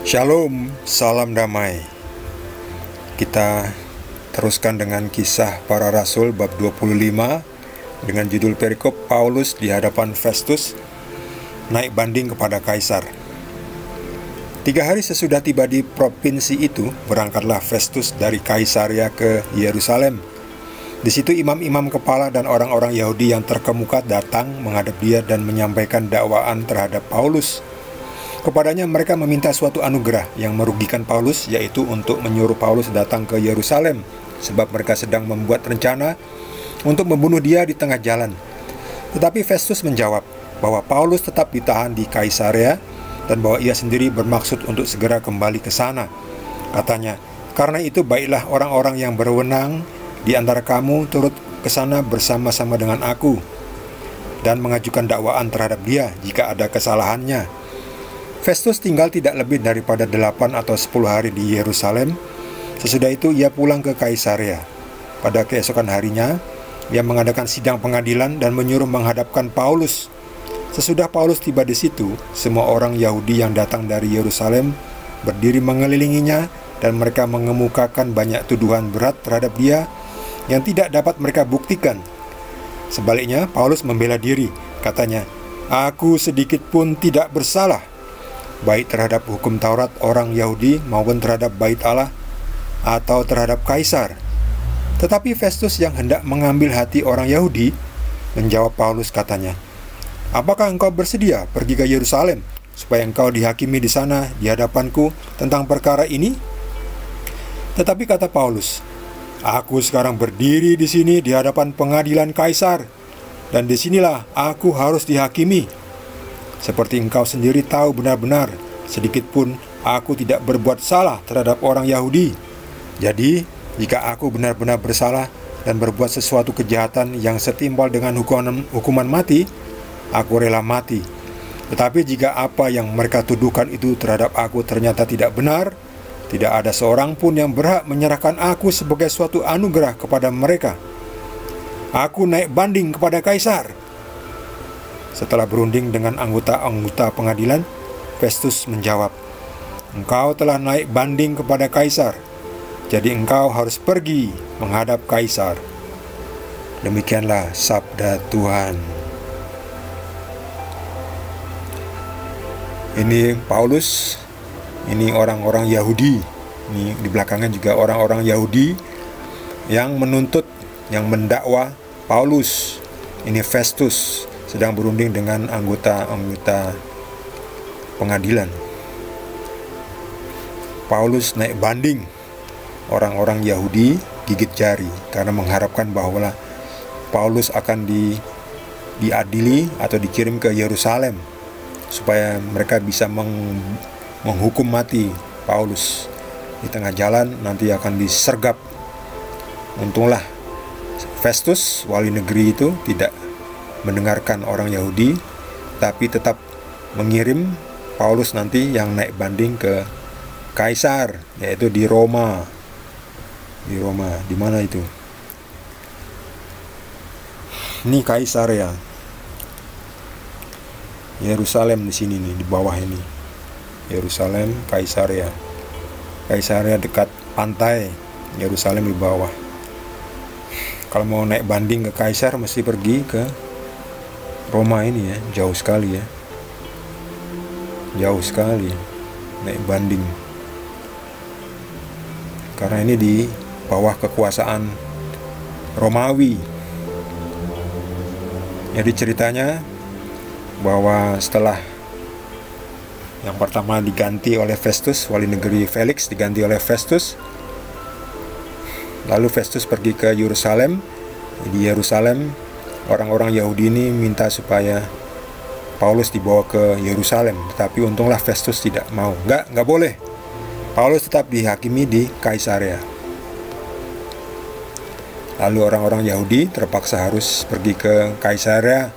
Shalom, salam damai. Kita teruskan dengan kisah para rasul bab 25 dengan judul perikop Paulus di hadapan Festus naik banding kepada Kaisar. 3 hari sesudah tiba di provinsi itu, berangkatlah Festus dari Kaisaria ke Yerusalem. Di situ imam-imam kepala dan orang-orang Yahudi yang terkemuka datang menghadap dia dan menyampaikan dakwaan terhadap Paulus. Kepadanya mereka meminta suatu anugerah yang merugikan Paulus, yaitu untuk menyuruh Paulus datang ke Yerusalem, sebab mereka sedang membuat rencana untuk membunuh dia di tengah jalan. Tetapi Festus menjawab bahwa Paulus tetap ditahan di Kaisaria dan bahwa ia sendiri bermaksud untuk segera kembali ke sana. Katanya, "Karena itu baiklah orang-orang yang berwenang di antara kamu turut ke sana bersama-sama dengan aku dan mengajukan dakwaan terhadap dia jika ada kesalahannya." Festus tinggal tidak lebih daripada 8 atau 10 hari di Yerusalem. Sesudah itu ia pulang ke Kaisaria. Pada keesokan harinya, ia mengadakan sidang pengadilan dan menyuruh menghadapkan Paulus. Sesudah Paulus tiba di situ, semua orang Yahudi yang datang dari Yerusalem berdiri mengelilinginya dan mereka mengemukakan banyak tuduhan berat terhadap dia yang tidak dapat mereka buktikan. Sebaliknya, Paulus membela diri. Katanya, "Aku sedikit pun tidak bersalah, baik terhadap hukum Taurat orang Yahudi maupun terhadap bait Allah atau terhadap Kaisar." Tetapi Festus yang hendak mengambil hati orang Yahudi menjawab Paulus, katanya, "Apakah engkau bersedia pergi ke Yerusalem supaya engkau dihakimi di sana di hadapanku tentang perkara ini?" Tetapi kata Paulus, "Aku sekarang berdiri di sini di hadapan pengadilan Kaisar, dan disinilah aku harus dihakimi. Seperti engkau sendiri tahu benar-benar, sedikit pun aku tidak berbuat salah terhadap orang Yahudi. Jadi, jika aku benar-benar bersalah dan berbuat sesuatu kejahatan yang setimpal dengan hukuman mati, aku rela mati. Tetapi jika apa yang mereka tuduhkan itu terhadap aku ternyata tidak benar, tidak ada seorang pun yang berhak menyerahkan aku sebagai suatu anugerah kepada mereka. Aku naik banding kepada Kaisar." Setelah berunding dengan anggota-anggota pengadilan, Festus menjawab, "Engkau telah naik banding kepada Kaisar, jadi engkau harus pergi menghadap Kaisar." Demikianlah sabda Tuhan. Ini Paulus, ini orang-orang Yahudi, ini di belakangnya juga orang-orang Yahudi yang menuntut, yang mendakwa Paulus. Ini Festus sedang berunding dengan anggota-anggota pengadilan. Paulus naik banding. Orang-orang Yahudi gigit jari karena mengharapkan bahwa Paulus akan diadili atau dikirim ke Yerusalem supaya mereka bisa menghukum mati Paulus. Di tengah jalan nanti akan disergap. Untunglah Festus, wali negeri itu, tidak mendengarkan orang Yahudi, tapi tetap mengirim Paulus nanti yang naik banding ke Kaisar, yaitu di Roma. Di Roma, di mana itu? Ini Kaisaria. Yerusalem di sini nih, di bawah ini. Yerusalem, Kaisaria. Kaisaria dekat pantai, Yerusalem di bawah. Kalau mau naik banding ke Kaisar mesti pergi ke Roma ini ya, jauh sekali ya. Jauh sekali naik banding. Karena ini di bawah kekuasaan Romawi. Jadi ceritanya bahwa setelah yang pertama diganti oleh Festus, wali negeri Felix diganti oleh Festus. Lalu Festus pergi ke Yerusalem. Di Yerusalem orang-orang Yahudi ini minta supaya Paulus dibawa ke Yerusalem, tetapi untunglah Festus tidak mau. Enggak boleh. Paulus tetap dihakimi di Kaisaria. Lalu orang-orang Yahudi terpaksa harus pergi ke Kaisaria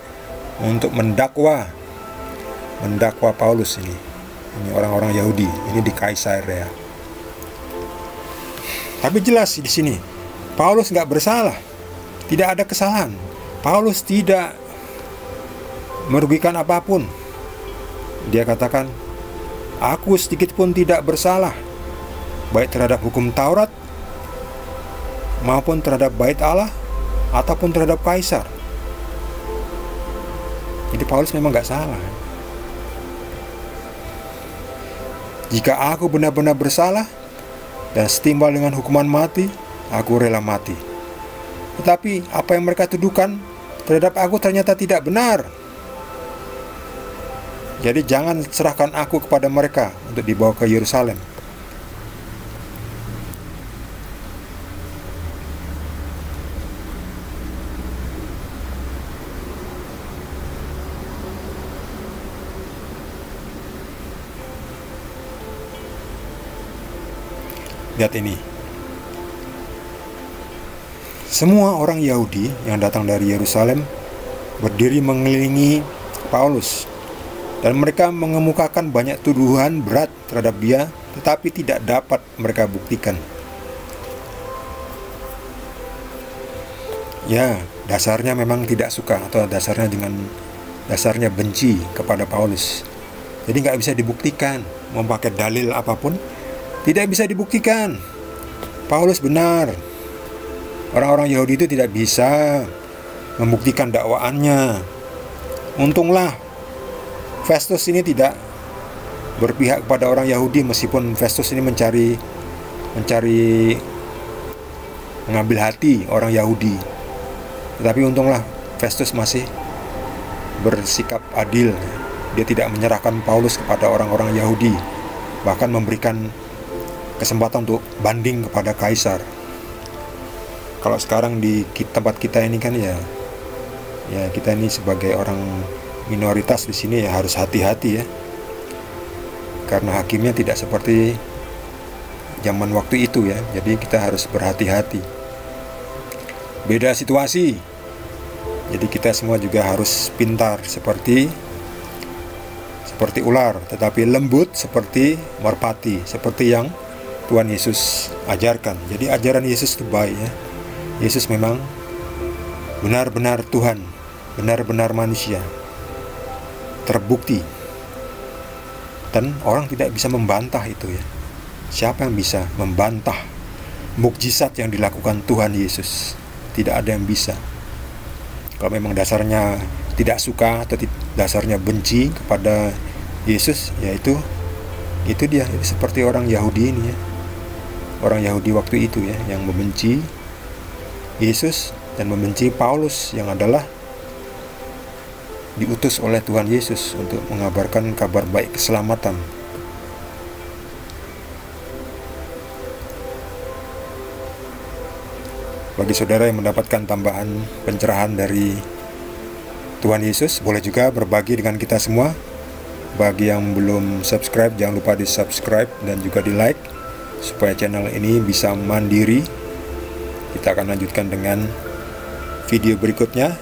untuk mendakwa Paulus ini. Ini orang-orang Yahudi, ini di Kaisaria. Tapi jelas di sini Paulus nggak bersalah, tidak ada kesalahan. Paulus tidak merugikan apapun. Dia katakan, Aku sedikit pun tidak bersalah, baik terhadap hukum Taurat maupun terhadap bait Allah ataupun terhadap kaisar. Jadi Paulus memang gak salah. Jika aku benar-benar bersalah dan setimbal dengan hukuman mati, aku rela mati. Tetapi apa yang mereka tuduhkan terhadap aku ternyata tidak benar. Jadi jangan serahkan aku kepada mereka untuk dibawa ke Yerusalem. Lihat ini. Semua orang Yahudi yang datang dari Yerusalem berdiri mengelilingi Paulus, dan mereka mengemukakan banyak tuduhan berat terhadap dia, tetapi tidak dapat mereka buktikan. Ya, dasarnya memang tidak suka, atau dasarnya benci kepada Paulus. Jadi nggak bisa dibuktikan, mau pakai dalil apapun tidak bisa dibuktikan. Paulus benar. Orang-orang Yahudi itu tidak bisa membuktikan dakwaannya. Untunglah Festus ini tidak berpihak kepada orang Yahudi, meskipun Festus ini mencari mengambil hati orang Yahudi. Tetapi untunglah Festus masih bersikap adil. Dia tidak menyerahkan Paulus kepada orang-orang Yahudi, bahkan memberikan kesempatan untuk banding kepada kaisar. Kalau sekarang di tempat kita ini kan ya kita ini sebagai orang minoritas di sini ya harus hati-hati ya, karena hakimnya tidak seperti zaman waktu itu ya. Jadi kita harus berhati-hati. Beda situasi. Jadi kita semua juga harus pintar seperti ular, tetapi lembut seperti merpati, seperti yang Tuhan Yesus ajarkan. Jadi ajaran Yesus itu baik ya. Yesus memang benar-benar Tuhan, benar-benar manusia, terbukti, dan orang tidak bisa membantah itu ya. Siapa yang bisa membantah mukjizat yang dilakukan Tuhan Yesus? Tidak ada yang bisa. Kalau memang dasarnya tidak suka atau dasarnya benci kepada Yesus, ya itu dia. Seperti orang Yahudi ini ya. Orang Yahudi waktu itu ya, yang membenci Yesus dan membenci Paulus yang adalah diutus oleh Tuhan Yesus untuk mengabarkan kabar baik keselamatan. Bagi saudara yang mendapatkan tambahan pencerahan dari Tuhan Yesus, boleh juga berbagi dengan kita semua. Bagi yang belum subscribe, jangan lupa di subscribe dan juga di like, supaya channel ini bisa mandiri. Kita akan lanjutkan dengan video berikutnya,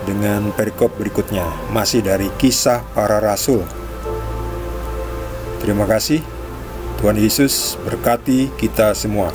dengan perikop berikutnya, masih dari Kisah Para Rasul. Terima kasih. Tuhan Yesus berkati kita semua.